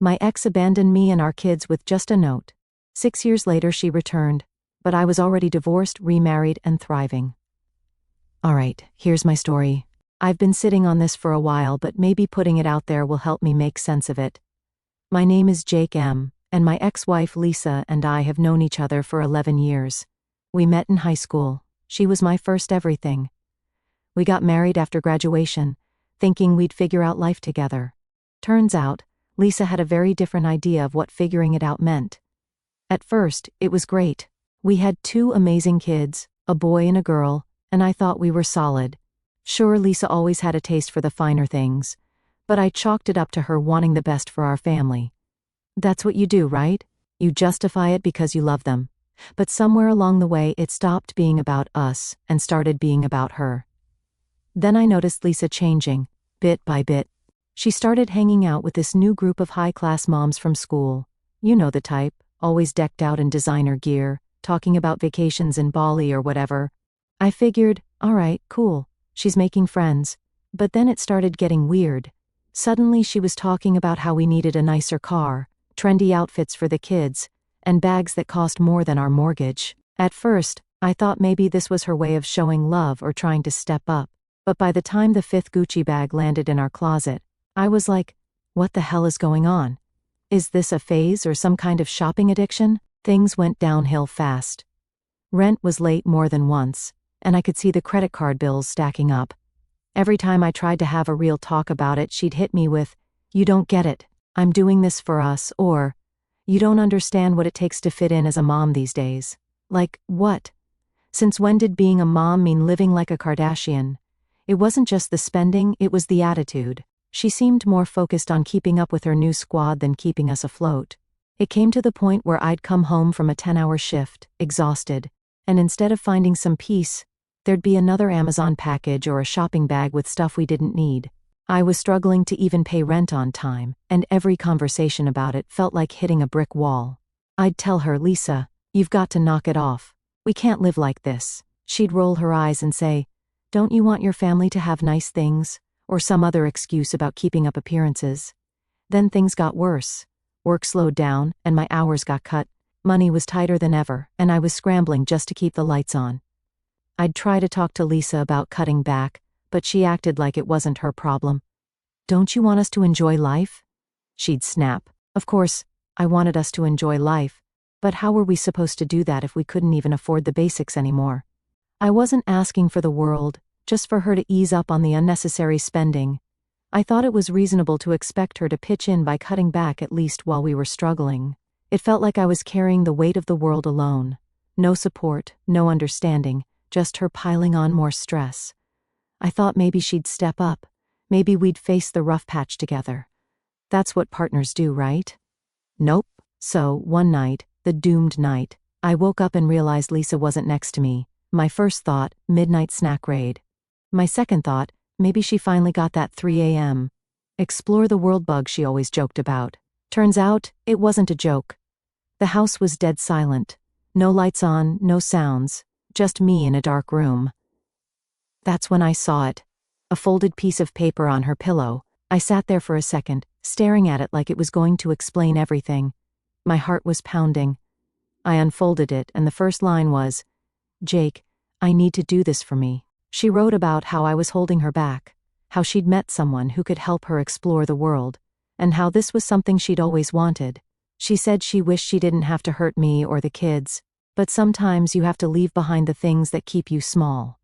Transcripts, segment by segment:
My ex abandoned me and our kids with just a note. 6 years later she returned, but I was already divorced, remarried, and thriving. Alright, here's my story. I've been sitting on this for a while, but maybe putting it out there will help me make sense of it. My name is Jake M., and my ex-wife Lisa and I have known each other for 11 years. We met in high school. She was my first everything. We got married after graduation, thinking we'd figure out life together. Turns out, Lisa had a very different idea of what figuring it out meant. At first, it was great. We had 2 amazing kids, a boy and a girl, and I thought we were solid. Sure, Lisa always had a taste for the finer things, but I chalked it up to her wanting the best for our family. That's what you do, right? You justify it because you love them. But somewhere along the way it stopped being about us and started being about her. Then I noticed Lisa changing, bit by bit. She started hanging out with this new group of high-class moms from school. You know the type, always decked out in designer gear, talking about vacations in Bali or whatever. I figured, alright, cool, she's making friends. But then it started getting weird. Suddenly she was talking about how we needed a nicer car, trendy outfits for the kids, and bags that cost more than our mortgage. At first, I thought maybe this was her way of showing love or trying to step up. But by the time the 5th Gucci bag landed in our closet, I was like, what the hell is going on? Is this a phase or some kind of shopping addiction? Things went downhill fast. Rent was late more than once, and I could see the credit card bills stacking up. Every time I tried to have a real talk about it, she'd hit me with, "You don't get it. I'm doing this for us," or, "You don't understand what it takes to fit in as a mom these days." Like, what? Since when did being a mom mean living like a Kardashian? It wasn't just the spending, it was the attitude. She seemed more focused on keeping up with her new squad than keeping us afloat. It came to the point where I'd come home from a 10-hour shift, exhausted, and instead of finding some peace, there'd be another Amazon package or a shopping bag with stuff we didn't need. I was struggling to even pay rent on time, and every conversation about it felt like hitting a brick wall. I'd tell her, "Lisa, you've got to knock it off. We can't live like this." She'd roll her eyes and say, "Don't you want your family to have nice things?" Or some other excuse about keeping up appearances. Then things got worse. Work slowed down, and my hours got cut. Money was tighter than ever, and I was scrambling just to keep the lights on. I'd try to talk to Lisa about cutting back, but she acted like it wasn't her problem. "Don't you want us to enjoy life?" She'd snap. Of course, I wanted us to enjoy life, but how were we supposed to do that if we couldn't even afford the basics anymore? I wasn't asking for the world, just for her to ease up on the unnecessary spending. I thought it was reasonable to expect her to pitch in by cutting back at least while we were struggling. It felt like I was carrying the weight of the world alone. No support, no understanding, just her piling on more stress. I thought maybe she'd step up. Maybe we'd face the rough patch together. That's what partners do, right? Nope. So, one night, the doomed night, I woke up and realized Lisa wasn't next to me. My first thought, midnight snack raid. My second thought, maybe she finally got that 3 a.m. explore the world bug she always joked about. Turns out, it wasn't a joke. The house was dead silent. No lights on, no sounds, just me in a dark room. That's when I saw it. A folded piece of paper on her pillow. I sat there for a second, staring at it like it was going to explain everything. My heart was pounding. I unfolded it, and the first line was, "Jake, I need to do this for me." She wrote about how I was holding her back, how she'd met someone who could help her explore the world, and how this was something she'd always wanted. She said she wished she didn't have to hurt me or the kids, but sometimes you have to leave behind the things that keep you small.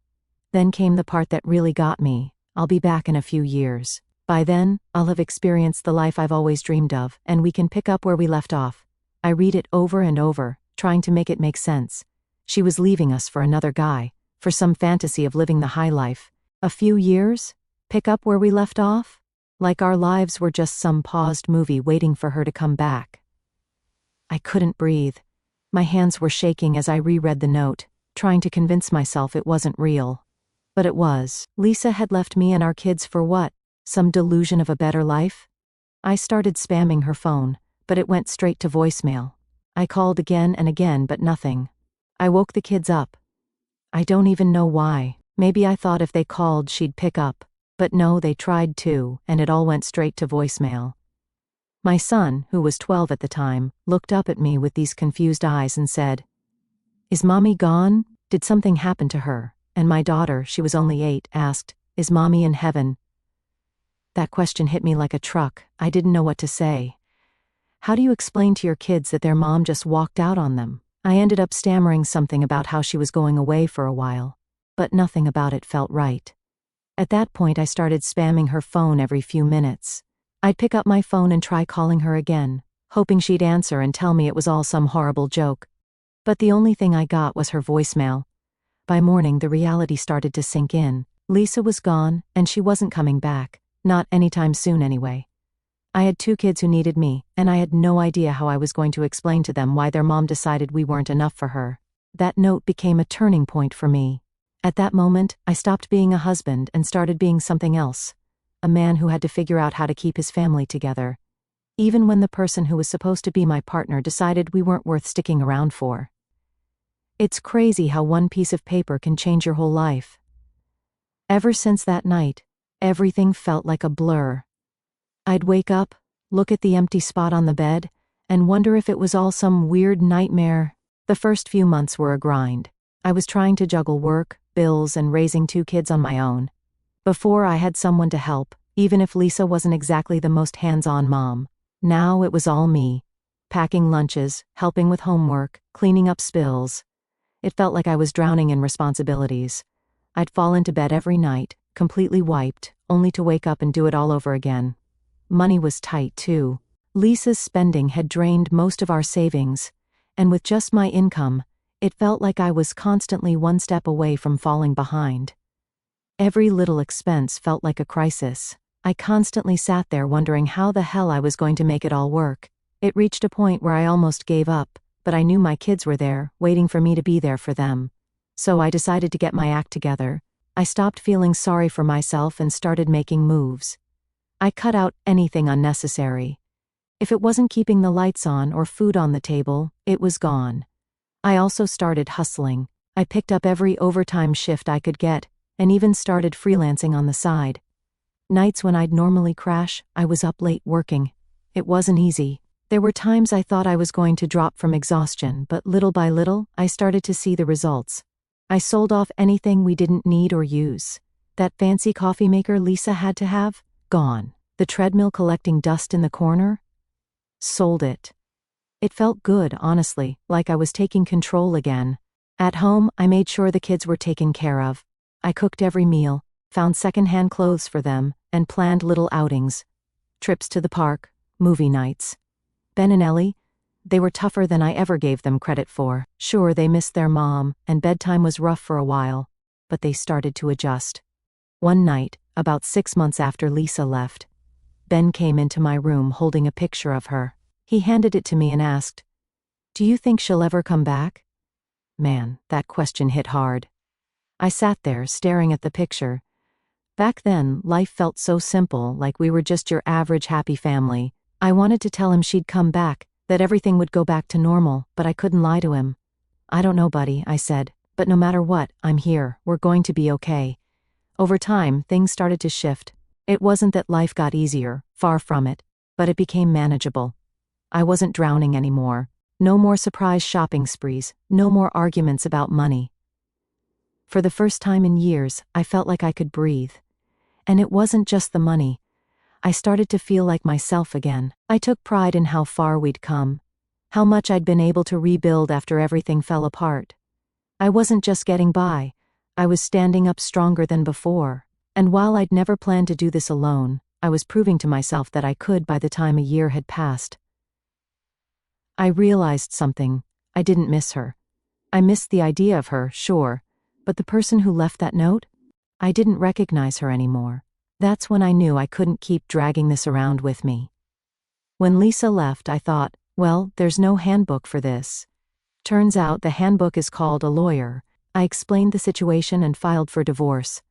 Then came the part that really got me. I'll be back in a few years. By then, I'll have experienced the life I've always dreamed of, and we can pick up where we left off. I read it over and over, trying to make it make sense. She was leaving us for another guy, for some fantasy of living the high life. A few years? Pick up where we left off? Like our lives were just some paused movie waiting for her to come back. I couldn't breathe. My hands were shaking as I reread the note, trying to convince myself it wasn't real. But it was. Lisa had left me and our kids for what? Some delusion of a better life? I started spamming her phone, but it went straight to voicemail. I called again and again, but nothing. I woke the kids up. I don't even know why. Maybe I thought if they called she'd pick up. But no, they tried to, and it all went straight to voicemail. My son, who was 12 at the time, looked up at me with these confused eyes and said, "Is Mommy gone? Did something happen to her?" And my daughter, she was only 8, asked, "Is Mommy in heaven?" That question hit me like a truck. I didn't know what to say. How do you explain to your kids that their mom just walked out on them? I ended up stammering something about how she was going away for a while, but nothing about it felt right. At that point, I started spamming her phone every few minutes. I'd pick up my phone and try calling her again, hoping she'd answer and tell me it was all some horrible joke. But the only thing I got was her voicemail. By morning, the reality started to sink in. Lisa was gone, and she wasn't coming back. Not anytime soon anyway. I had 2 kids who needed me, and I had no idea how I was going to explain to them why their mom decided we weren't enough for her. That note became a turning point for me. At that moment, I stopped being a husband and started being something else. A man who had to figure out how to keep his family together. Even when the person who was supposed to be my partner decided we weren't worth sticking around for. It's crazy how one piece of paper can change your whole life. Ever since that night, everything felt like a blur. I'd wake up, look at the empty spot on the bed, and wonder if it was all some weird nightmare. The first few months were a grind. I was trying to juggle work, bills, and raising 2 kids on my own. Before, I had someone to help, even if Lisa wasn't exactly the most hands-on mom. Now it was all me. Packing lunches, helping with homework, cleaning up spills. It felt like I was drowning in responsibilities. I'd fall into bed every night, completely wiped, only to wake up and do it all over again. Money was tight, too. Lisa's spending had drained most of our savings, and with just my income, it felt like I was constantly one step away from falling behind. Every little expense felt like a crisis. I constantly sat there wondering how the hell I was going to make it all work. It reached a point where I almost gave up, but I knew my kids were there, waiting for me to be there for them. So I decided to get my act together. I stopped feeling sorry for myself and started making moves. I cut out anything unnecessary. If it wasn't keeping the lights on or food on the table, it was gone. I also started hustling. I picked up every overtime shift I could get, and even started freelancing on the side. Nights when I'd normally crash, I was up late working. It wasn't easy. There were times I thought I was going to drop from exhaustion, but little by little, I started to see the results. I sold off anything we didn't need or use. That fancy coffee maker Lisa had to have? Gone. The treadmill collecting dust in the corner? Sold it. It felt good, honestly, like I was taking control again. At home, I made sure the kids were taken care of. I cooked every meal, found secondhand clothes for them, and planned little outings. Trips to the park, movie nights. Ben and Ellie, they were tougher than I ever gave them credit for. Sure, they missed their mom, and bedtime was rough for a while, but they started to adjust. One night, about 6 months after Lisa left, Ben came into my room holding a picture of her. He handed it to me and asked, "Do you think she'll ever come back?" Man, that question hit hard. I sat there staring at the picture. Back then, life felt so simple, like we were just your average happy family. I wanted to tell him she'd come back, that everything would go back to normal, but I couldn't lie to him. "I don't know, buddy," I said, "but no matter what, I'm here. We're going to be okay." Over time, things started to shift. It wasn't that life got easier, far from it, but it became manageable. I wasn't drowning anymore. No more surprise shopping sprees, no more arguments about money. For the first time in years, I felt like I could breathe. And it wasn't just the money. I started to feel like myself again. I took pride in how far we'd come, how much I'd been able to rebuild after everything fell apart. I wasn't just getting by, I was standing up stronger than before. And while I'd never planned to do this alone, I was proving to myself that I could by the time a year had passed. I realized something. I didn't miss her. I missed the idea of her, sure, but the person who left that note? I didn't recognize her anymore. That's when I knew I couldn't keep dragging this around with me. When Lisa left, I thought, well, there's no handbook for this. Turns out the handbook is called a lawyer. I explained the situation and filed for divorce.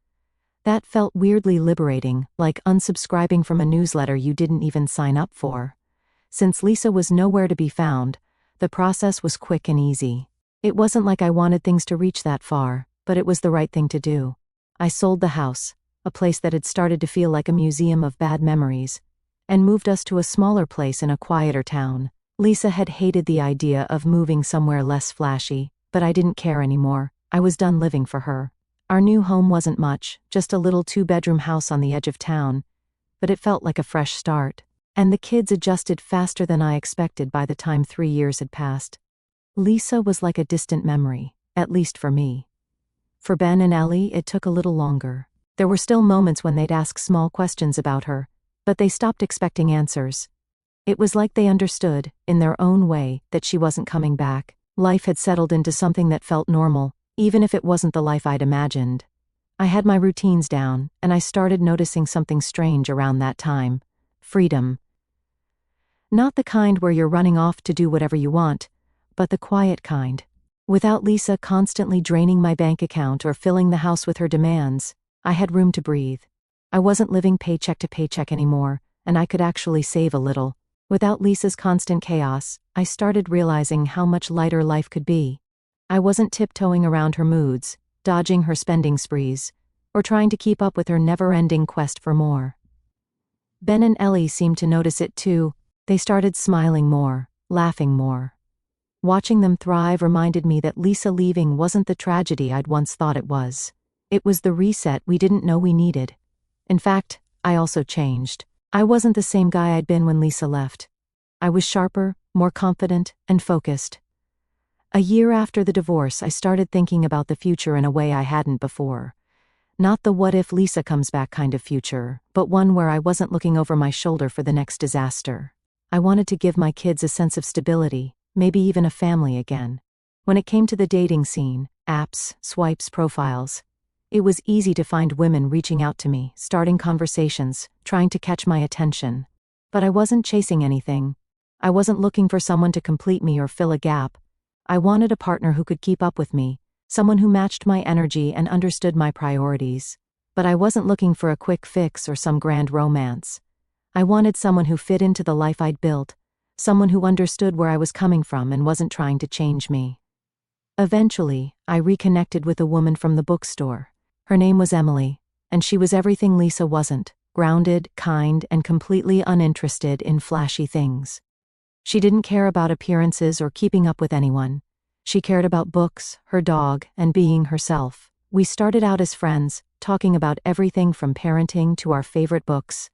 That felt weirdly liberating, like unsubscribing from a newsletter you didn't even sign up for. Since Lisa was nowhere to be found, the process was quick and easy. It wasn't like I wanted things to reach that far, but it was the right thing to do. I sold the house, a place that had started to feel like a museum of bad memories, and moved us to a smaller place in a quieter town. Lisa had hated the idea of moving somewhere less flashy, but I didn't care anymore. I was done living for her. Our new home wasn't much, just a little 2-bedroom house on the edge of town, but it felt like a fresh start. And the kids adjusted faster than I expected by the time 3 years had passed. Lisa was like a distant memory, at least for me. For Ben and Ellie, it took a little longer. There were still moments when they'd ask small questions about her, but they stopped expecting answers. It was like they understood, in their own way, that she wasn't coming back. Life had settled into something that felt normal, even if it wasn't the life I'd imagined. I had my routines down, and I started noticing something strange around that time. Freedom. Not the kind where you're running off to do whatever you want, but the quiet kind. Without Lisa constantly draining my bank account or filling the house with her demands, I had room to breathe. I wasn't living paycheck to paycheck anymore, and I could actually save a little. Without Lisa's constant chaos, I started realizing how much lighter life could be. I wasn't tiptoeing around her moods, dodging her spending sprees, or trying to keep up with her never-ending quest for more. Ben and Ellie seemed to notice it too. They started smiling more, laughing more. Watching them thrive reminded me that Lisa leaving wasn't the tragedy I'd once thought it was. It was the reset we didn't know we needed. In fact, I also changed. I wasn't the same guy I'd been when Lisa left. I was sharper, more confident, and focused. A year after the divorce, I started thinking about the future in a way I hadn't before. Not the what if Lisa comes back kind of future, but one where I wasn't looking over my shoulder for the next disaster. I wanted to give my kids a sense of stability, maybe even a family again. When it came to the dating scene, apps, swipes, profiles, it was easy to find women reaching out to me, starting conversations, trying to catch my attention. But I wasn't chasing anything. I wasn't looking for someone to complete me or fill a gap. I wanted a partner who could keep up with me, someone who matched my energy and understood my priorities. But I wasn't looking for a quick fix or some grand romance. I wanted someone who fit into the life I'd built, someone who understood where I was coming from and wasn't trying to change me. Eventually, I reconnected with a woman from the bookstore. Her name was Emily, and she was everything Lisa wasn't: grounded, kind, and completely uninterested in flashy things. She didn't care about appearances or keeping up with anyone. She cared about books, her dog, and being herself. We started out as friends, talking about everything from parenting to our favorite books.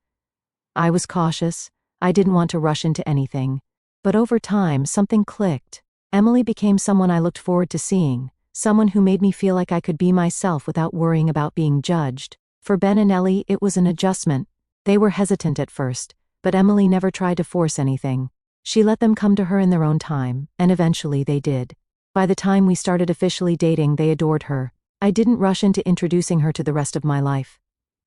I was cautious. I didn't want to rush into anything. But over time, something clicked. Emily became someone I looked forward to seeing, someone who made me feel like I could be myself without worrying about being judged. For Ben and Ellie, it was an adjustment. They were hesitant at first, but Emily never tried to force anything. She let them come to her in their own time, and eventually they did. By the time we started officially dating, they adored her. I didn't rush into introducing her to the rest of my life.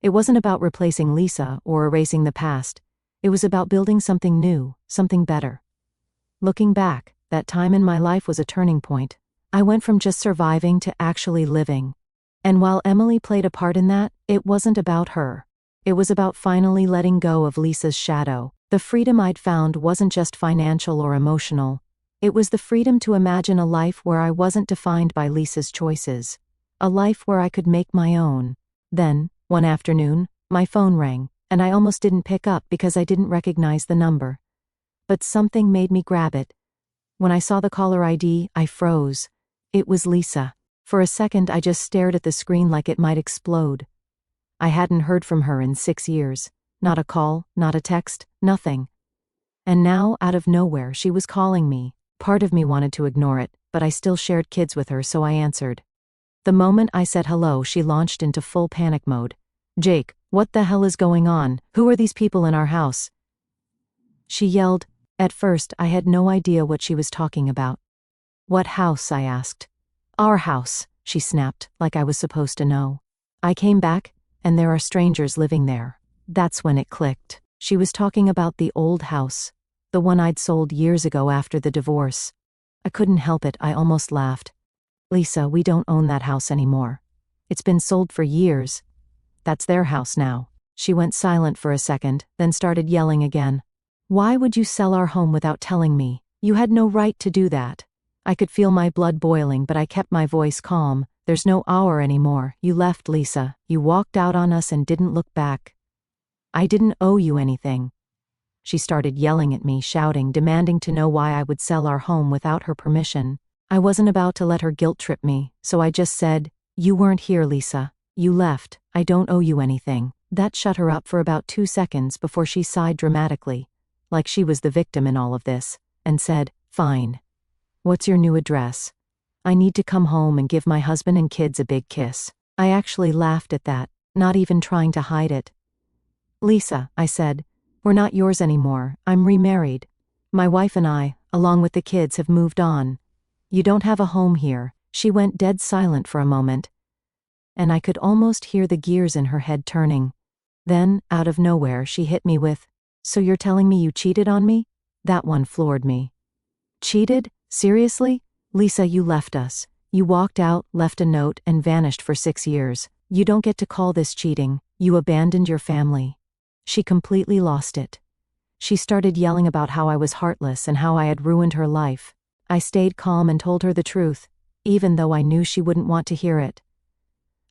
It wasn't about replacing Lisa or erasing the past. It was about building something new, something better. Looking back, that time in my life was a turning point. I went from just surviving to actually living. And while Emily played a part in that, it wasn't about her. It was about finally letting go of Lisa's shadow. The freedom I'd found wasn't just financial or emotional. It was the freedom to imagine a life where I wasn't defined by Lisa's choices. A life where I could make my own. Then, one afternoon, my phone rang, and I almost didn't pick up because I didn't recognize the number. But something made me grab it. When I saw the caller ID, I froze. It was Lisa. For a second, I just stared at the screen like it might explode. I hadn't heard from her in 6 years. Not a call, not a text, nothing. And now, out of nowhere, she was calling me. Part of me wanted to ignore it, but I still shared kids with her, so I answered. The moment I said hello, she launched into full panic mode. "Jake, what the hell is going on? Who are these people in our house?" She yelled. At first, I had no idea what she was talking about. "What house?" I asked. "Our house," she snapped, like I was supposed to know. I came back, and there are strangers living there. That's when it clicked. She was talking about the old house, the one I'd sold years ago after the divorce. I couldn't help it, I almost laughed. "Lisa, we don't own that house anymore. It's been sold for years. That's their house now." She went silent for a second, then started yelling again. "Why would you sell our home without telling me? You had no right to do that." I could feel my blood boiling, but I kept my voice calm. "There's no our anymore. You left, Lisa. You walked out on us and didn't look back. I didn't owe you anything." She started yelling at me, shouting, demanding to know why I would sell our home without her permission. I wasn't about to let her guilt trip me, so I just said, "You weren't here, Lisa. You left. I don't owe you anything." That shut her up for about 2 seconds before she sighed dramatically, like she was the victim in all of this, and said, "Fine. What's your new address? I need to come home and give my husband and kids a big kiss." I actually laughed at that, not even trying to hide it. "Lisa," I said, "we're not yours anymore. I'm remarried. My wife and I, along with the kids, have moved on. You don't have a home here." She went dead silent for a moment, and I could almost hear the gears in her head turning. Then, out of nowhere, she hit me with, "So you're telling me you cheated on me?" That one floored me. "Cheated? Seriously? Lisa, you left us. You walked out, left a note, and vanished for 6 years. You don't get to call this cheating. You abandoned your family." She completely lost it. She started yelling about how I was heartless and how I had ruined her life. I stayed calm and told her the truth, even though I knew she wouldn't want to hear it.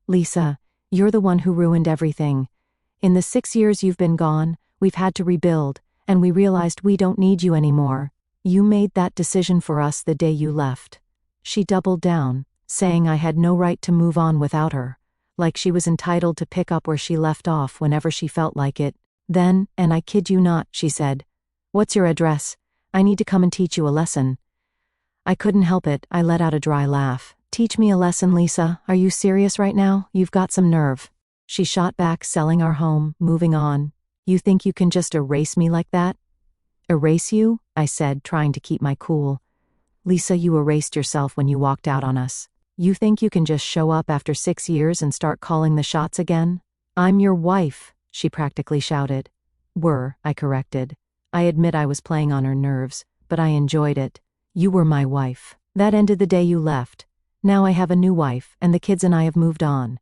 "Lisa, you're the one who ruined everything. In the 6 years you've been gone, we've had to rebuild, and we realized we don't need you anymore. You made that decision for us the day you left." She doubled down, saying I had no right to move on without her, like she was entitled to pick up where she left off whenever she felt like it. Then, and I kid you not, she said, "What's your address? I need to come and teach you a lesson." I couldn't help it, I let out a dry laugh. "Teach me a lesson, Lisa? Are you serious right now? You've got some nerve." She shot back, "Selling our home, moving on. You think you can just erase me like that?" "Erase you?" I said, trying to keep my cool. "Lisa, you erased yourself when you walked out on us. You think you can just show up after 6 years and start calling the shots again?" "I'm your wife," she practically shouted. "Were," I corrected. I admit I was playing on her nerves, but I enjoyed it. "You were my wife. That ended the day you left. Now I have a new wife, and the kids and I have moved on.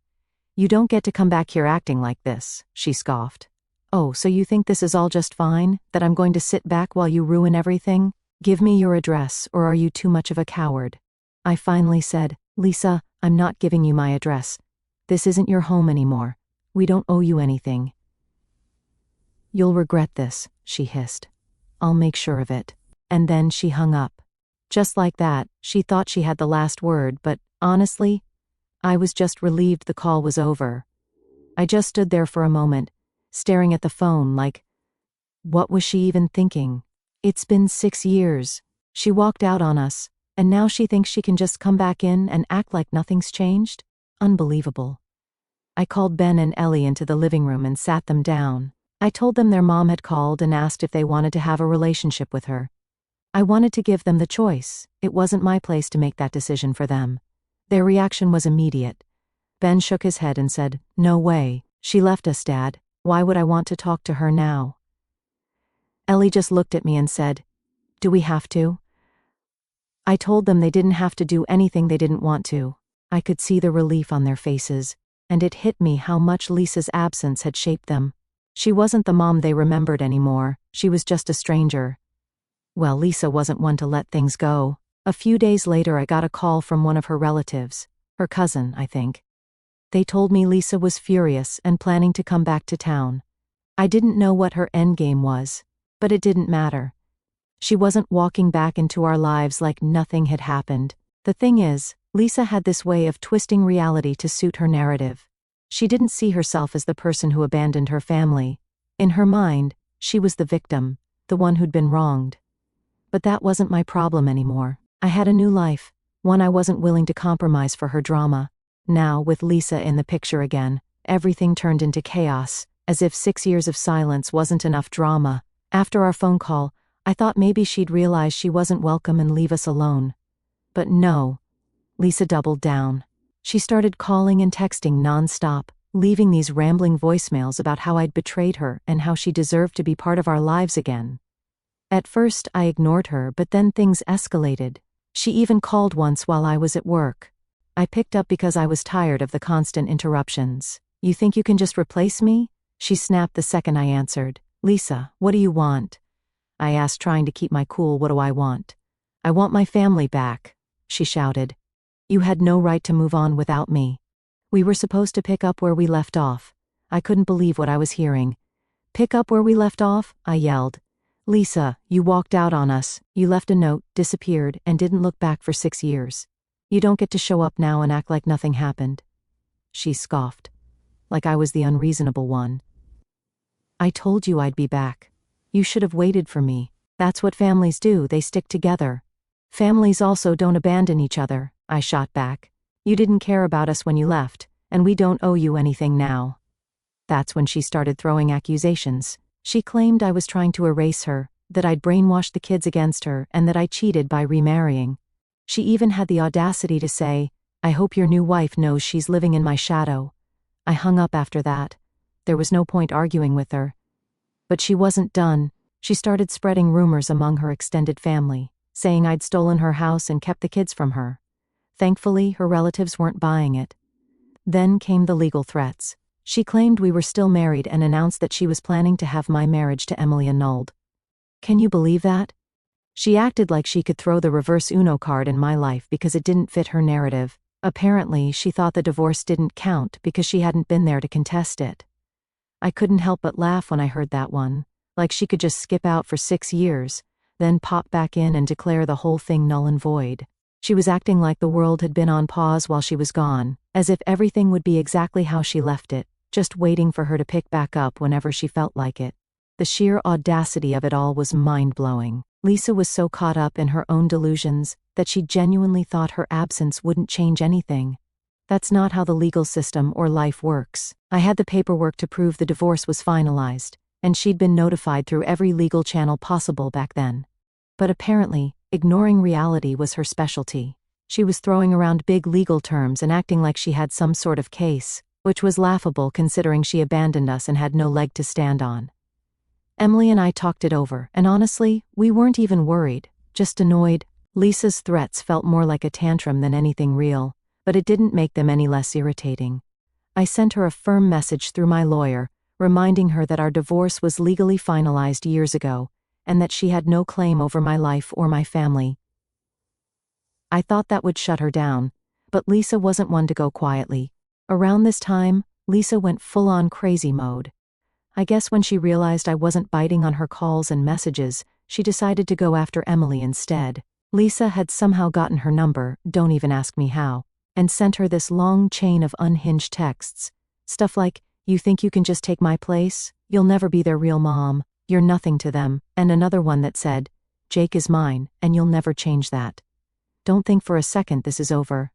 You don't get to come back here acting like this," she scoffed. "Oh, so you think this is all just fine? That I'm going to sit back while you ruin everything? Give me your address, or are you too much of a coward?" I finally said, "Lisa, I'm not giving you my address. This isn't your home anymore. We don't owe you anything." "You'll regret this," she hissed. "I'll make sure of it." And then she hung up. Just like that, she thought she had the last word, but, honestly, I was just relieved the call was over. I just stood there for a moment, staring at the phone like, what was she even thinking? It's been 6 years. She walked out on us, and now she thinks she can just come back in and act like nothing's changed? Unbelievable. I called Ben and Ellie into the living room and sat them down. I told them their mom had called and asked if they wanted to have a relationship with her. I wanted to give them the choice. It wasn't my place to make that decision for them. Their reaction was immediate. Ben shook his head and said, "No way. She left us, Dad. Why would I want to talk to her now?" Ellie just looked at me and said, "Do we have to?" I told them they didn't have to do anything they didn't want to. I could see the relief on their faces, and it hit me how much Lisa's absence had shaped them. She wasn't the mom they remembered anymore. She was just a stranger. Well, Lisa wasn't one to let things go. A few days later, I got a call from one of her relatives, her cousin, I think. They told me Lisa was furious and planning to come back to town. I didn't know what her endgame was, but it didn't matter. She wasn't walking back into our lives like nothing had happened. The thing is, Lisa had this way of twisting reality to suit her narrative. She didn't see herself as the person who abandoned her family. In her mind, she was the victim, the one who'd been wronged. But that wasn't my problem anymore. I had a new life, one I wasn't willing to compromise for her drama. Now, with Lisa in the picture again, everything turned into chaos, as if 6 years of silence wasn't enough drama. After our phone call, I thought maybe she'd realize she wasn't welcome and leave us alone. But no. Lisa doubled down. She started calling and texting nonstop, leaving these rambling voicemails about how I'd betrayed her and how she deserved to be part of our lives again. At first, I ignored her, but then things escalated. She even called once while I was at work. I picked up because I was tired of the constant interruptions. "You think you can just replace me?" She snapped the second I answered. "Lisa, what do you want?" I asked, trying to keep my cool. "What do I want?" "I want my family back," she shouted. "You had no right to move on without me. We were supposed to pick up where we left off." I couldn't believe what I was hearing. "Pick up where we left off?" I yelled. Lisa, you walked out on us, you left a note, disappeared, and didn't look back for 6 years. You don't get to show up now and act like nothing happened. She scoffed. Like I was the unreasonable one. I told you I'd be back. You should have waited for me. That's what families do, they stick together. Families also don't abandon each other, I shot back. You didn't care about us when you left, and we don't owe you anything now. That's when she started throwing accusations. She claimed I was trying to erase her, that I'd brainwashed the kids against her, and that I cheated by remarrying. She even had the audacity to say, I hope your new wife knows she's living in my shadow. I hung up after that. There was no point arguing with her. But she wasn't done. She started spreading rumors among her extended family, saying I'd stolen her house and kept the kids from her. Thankfully, her relatives weren't buying it. Then came the legal threats. She claimed we were still married and announced that she was planning to have my marriage to Emily annulled. Can you believe that? She acted like she could throw the reverse Uno card in my life because it didn't fit her narrative. Apparently, she thought the divorce didn't count because she hadn't been there to contest it. I couldn't help but laugh when I heard that one, like she could just skip out for 6 years, then pop back in and declare the whole thing null and void. She was acting like the world had been on pause while she was gone, as if everything would be exactly how she left it, just waiting for her to pick back up whenever she felt like it. The sheer audacity of it all was mind-blowing. Lisa was so caught up in her own delusions that she genuinely thought her absence wouldn't change anything. That's not how the legal system or life works. I had the paperwork to prove the divorce was finalized, and she'd been notified through every legal channel possible back then. But apparently, ignoring reality was her specialty. She was throwing around big legal terms and acting like she had some sort of case, which was laughable considering she abandoned us and had no leg to stand on. Emily and I talked it over, and honestly, we weren't even worried, just annoyed. Lisa's threats felt more like a tantrum than anything real, but it didn't make them any less irritating. I sent her a firm message through my lawyer, reminding her that our divorce was legally finalized years ago, and that she had no claim over my life or my family. I thought that would shut her down, but Lisa wasn't one to go quietly. Around this time, Lisa went full-on crazy mode. I guess when she realized I wasn't biting on her calls and messages, she decided to go after Emily instead. Lisa had somehow gotten her number, don't even ask me how, and sent her this long chain of unhinged texts. Stuff like, you think you can just take my place? You'll never be their real mom. You're nothing to them. And another one that said, Jake is mine, and you'll never change that. Don't think for a second this is over.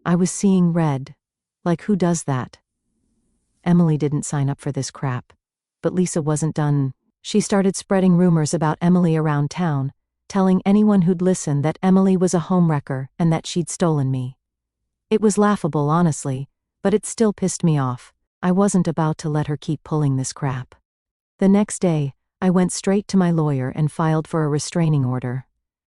I was seeing red. Like, who does that? Emily didn't sign up for this crap. But Lisa wasn't done. She started spreading rumors about Emily around town, telling anyone who'd listen that Emily was a homewrecker and that she'd stolen me. It was laughable, honestly, but it still pissed me off. I wasn't about to let her keep pulling this crap. The next day, I went straight to my lawyer and filed for a restraining order.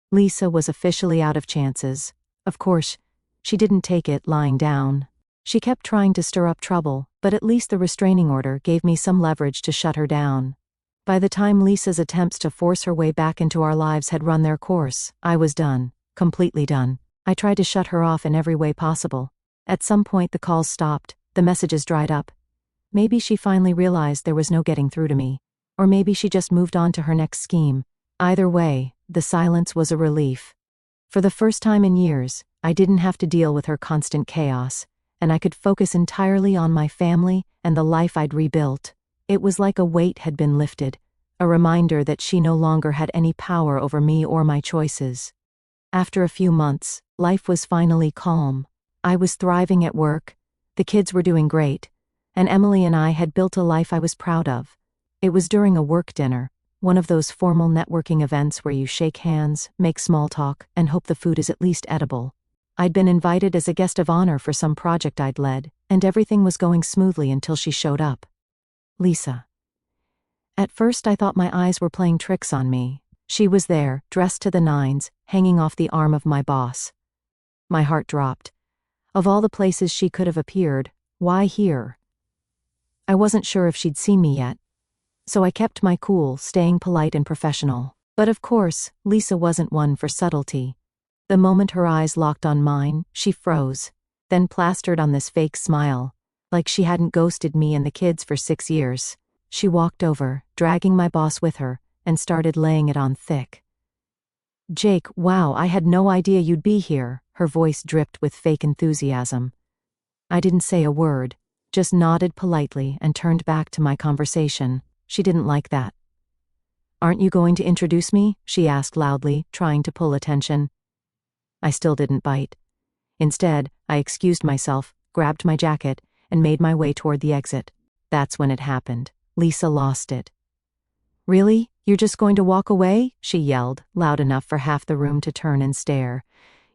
Lisa was officially out of chances. Of course, she didn't take it lying down. She kept trying to stir up trouble, but at least the restraining order gave me some leverage to shut her down. By the time Lisa's attempts to force her way back into our lives had run their course, I was done. Completely done. I tried to shut her off in every way possible. At some point the calls stopped, the messages dried up. Maybe she finally realized there was no getting through to me. Or maybe she just moved on to her next scheme. Either way, the silence was a relief. For the first time in years, I didn't have to deal with her constant chaos, and I could focus entirely on my family and the life I'd rebuilt. It was like a weight had been lifted, a reminder that she no longer had any power over me or my choices. After a few months, life was finally calm. I was thriving at work, the kids were doing great, and Emily and I had built a life I was proud of. It was during a work dinner, one of those formal networking events where you shake hands, make small talk, and hope the food is at least edible. I'd been invited as a guest of honor for some project I'd led, and everything was going smoothly until she showed up. Lisa. At first I thought my eyes were playing tricks on me. She was there, dressed to the nines, hanging off the arm of my boss. My heart dropped. Of all the places she could have appeared, why here? I wasn't sure if she'd seen me yet, so I kept my cool, staying polite and professional. But of course, Lisa wasn't one for subtlety. The moment her eyes locked on mine, she froze, then plastered on this fake smile, like she hadn't ghosted me and the kids for 6 years. She walked over, dragging my boss with her, and started laying it on thick. "Jake, wow, I had no idea you'd be here," her voice dripped with fake enthusiasm. I didn't say a word, just nodded politely and turned back to my conversation. She didn't like that. "Aren't you going to introduce me?" she asked loudly, trying to pull attention. I still didn't bite. Instead, I excused myself, grabbed my jacket, and made my way toward the exit. That's when it happened. Lisa lost it. "Really? You're just going to walk away?" she yelled, loud enough for half the room to turn and stare.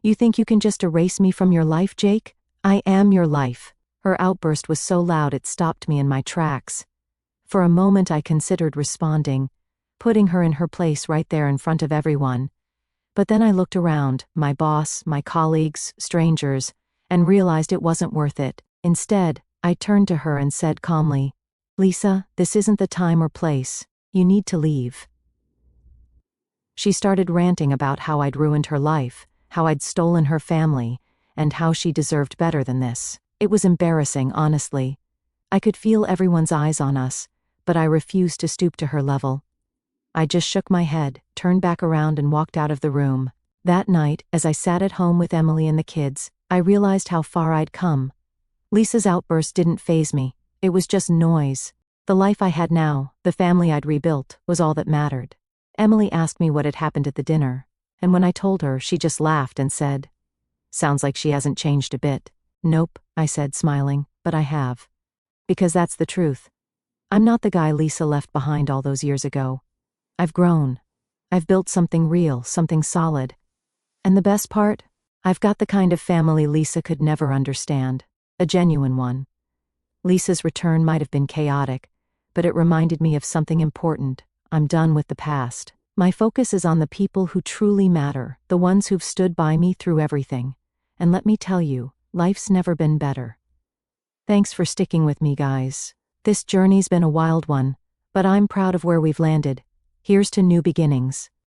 "You think you can just erase me from your life, Jake? I am your life." Her outburst was so loud it stopped me in my tracks. For a moment I considered responding, putting her in her place right there in front of everyone. But then I looked around, my boss, my colleagues, strangers, and realized it wasn't worth it. Instead, I turned to her and said calmly, "Lisa, this isn't the time or place. You need to leave." She started ranting about how I'd ruined her life, how I'd stolen her family, and how she deserved better than this. It was embarrassing, honestly. I could feel everyone's eyes on us, but I refused to stoop to her level. I just shook my head, turned back around and walked out of the room. That night, as I sat at home with Emily and the kids, I realized how far I'd come. Lisa's outburst didn't faze me. It was just noise. The life I had now, the family I'd rebuilt, was all that mattered. Emily asked me what had happened at the dinner, and when I told her, she just laughed and said, "Sounds like she hasn't changed a bit." "Nope," I said, smiling, "but I have. Because that's the truth. I'm not the guy Lisa left behind all those years ago. I've grown. I've built something real, something solid. And the best part? I've got the kind of family Lisa could never understand. A genuine one." Lisa's return might have been chaotic, but it reminded me of something important. I'm done with the past. My focus is on the people who truly matter, the ones who've stood by me through everything. And let me tell you, life's never been better. Thanks for sticking with me, guys. This journey's been a wild one, but I'm proud of where we've landed. Here's to new beginnings.